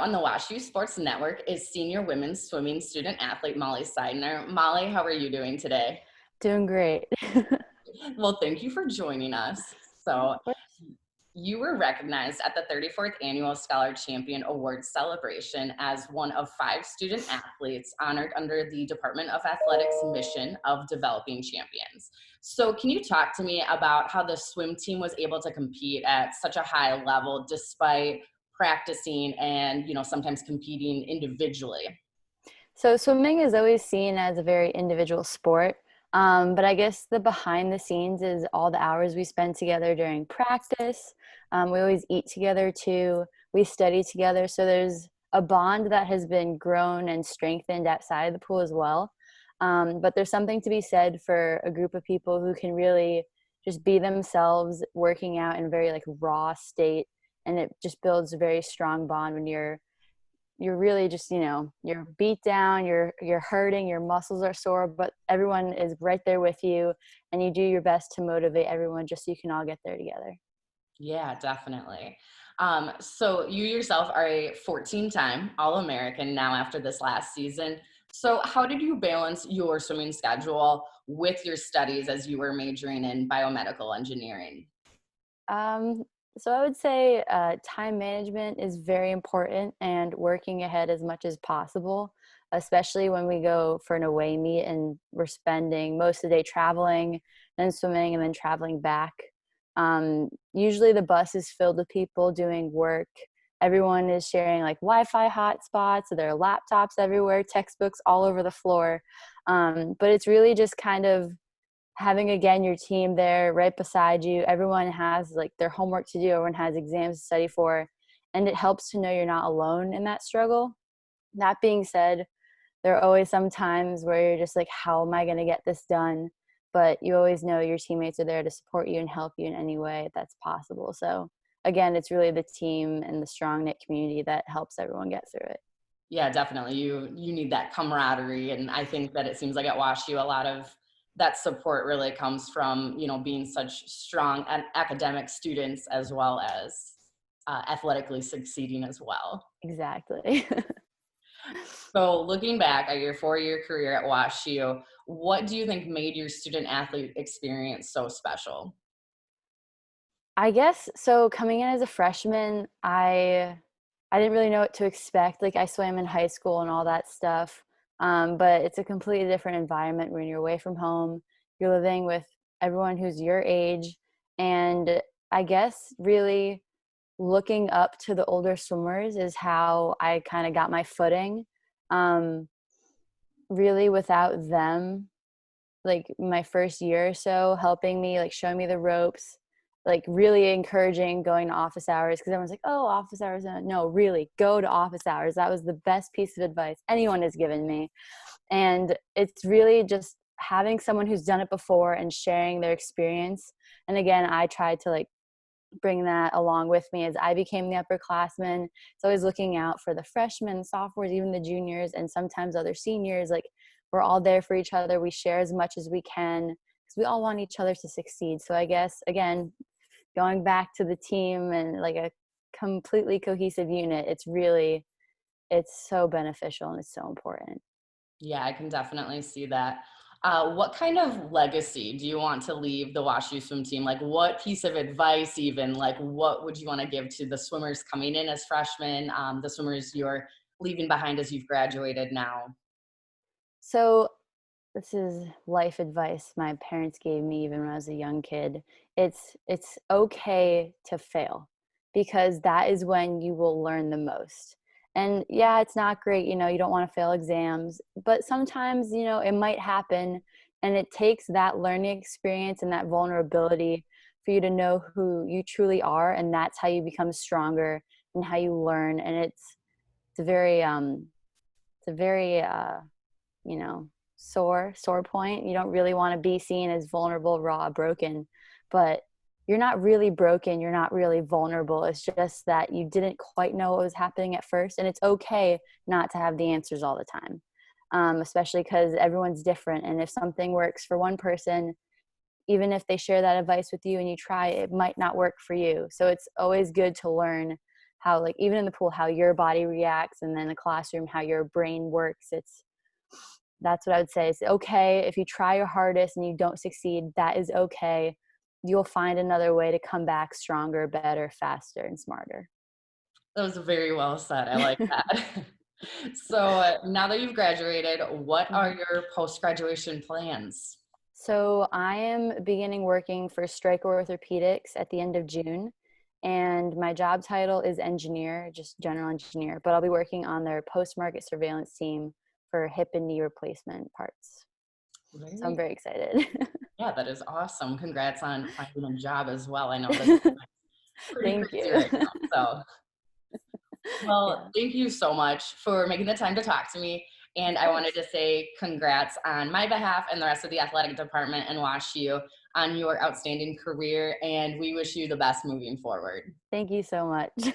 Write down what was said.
on the WashU Sports Network is senior women's swimming student athlete Mollie Seidner. Mollie, how are you doing today? Doing great. Well, thank you for joining us. Yeah, of So, course. you were recognized at the 34th Annual Scholar Champion Awards celebration as one of 5 student athletes honored under the Department of Athletics mission of developing champions. So, can you talk to me about how the swim team was able to compete at such a high level despite practicing and, sometimes competing individually? So swimming is always seen as a very individual sport. But I guess the behind the scenes is all the hours we spend together during practice. We always eat together too. We study together. So there's a bond that has been grown and strengthened outside of the pool as well. But there's something to be said for a group of people who can really just be themselves, working out in a very like raw state. And it just builds a very strong bond when you're really just, you're beat down, you're hurting, your muscles are sore, but everyone is right there with you, and you do your best to motivate everyone just so you can all get there together. Yeah, definitely. So you yourself are a 14-time All-American now after this last season. So how did you balance your swimming schedule with your studies as you were majoring in biomedical engineering? Um, so I would say time management is very important and working ahead as much as possible, especially when we go for an away meet and we're spending most of the day traveling and swimming and then traveling back. Usually the bus is filled with people doing work. Everyone is sharing like Wi-Fi hotspots, there are laptops everywhere, textbooks all over the floor. But it's really just kind of having again your team there right beside you. Everyone has like their homework to do, everyone has exams to study for, and it helps to know you're not alone in that struggle. That being said, there are always some times where you're just like, how am I going to get this done? But you always know your teammates are there to support you and help you in any way that's possible. So again, it's really the team and the strong knit community that helps everyone get through it. Yeah, definitely. You need that camaraderie, and I think that it seems like at WashU a lot of that support really comes from being such strong academic students as well as athletically succeeding as well. Exactly. So looking back at your 4-year career at WashU, what do you think made your student athlete experience so special? I guess so coming in as a freshman, I didn't really know what to expect. Like I swam in high school and all that stuff. But it's a completely different environment when you're away from home. You're living with everyone who's your age. And I guess really looking up to the older swimmers is how I kind of got my footing. Um, Really without them, like my first year or so helping me, like showing me the ropes, like really encouraging going to office hours because everyone's like, oh, office hours. No, really, go to office hours. That was the best piece of advice anyone has given me. And it's really just having someone who's done it before and sharing their experience. And again, I tried to like bring that along with me as I became the upperclassman. So I was looking out for the freshmen, sophomores, even the juniors, and sometimes other seniors. Like we're all there for each other. We share as much as we can because we all want each other to succeed. So I guess, again, going back to the team and like a completely cohesive unit, it's so beneficial and it's so important. Yeah, I can definitely see that. What kind of legacy do you want to leave the WashU swim team? Like, what piece of advice, even like, what would you want to give to the swimmers coming in as freshmen, the swimmers you're leaving behind as you've graduated now? So this is life advice my parents gave me even when I was a young kid. It's okay to fail because that is when you will learn the most. And yeah, it's not great, you don't want to fail exams, but sometimes, it might happen and it takes that learning experience and that vulnerability for you to know who you truly are, and that's how you become stronger and how you learn. And it's a very you know, sore point. You don't really want to be seen as vulnerable, raw, broken, but you're not really broken. You're not really vulnerable. It's just that you didn't quite know what was happening at first. And it's okay not to have the answers all the time, especially because everyone's different. And if something works for one person, even if they share that advice with you and you try, it might not work for you. So it's always good to learn how like even in the pool, how your body reacts, and then the classroom, how your brain works. That's what I would say. It's okay if you try your hardest and you don't succeed. That is okay. You'll find another way to come back stronger, better, faster, and smarter. That was very well said. I like that. So now that you've graduated, what are Mhm. your post-graduation plans? So I am beginning working for Stryker Orthopedics at the end of June, and my job title is engineer, just general engineer, but I'll be working on their post-market surveillance team for hip and knee replacement parts. So I'm Very, very excited. yeah, that is awesome. Congrats on finding a job as well. I know that's pretty Thank crazy you. right now. So, well, Yeah, thank you so much for making the time to talk to me. And of I wanted course. to say congrats on my behalf and the rest of the athletic department and wish you on your outstanding career. And we wish you the best moving forward. Thank you so much.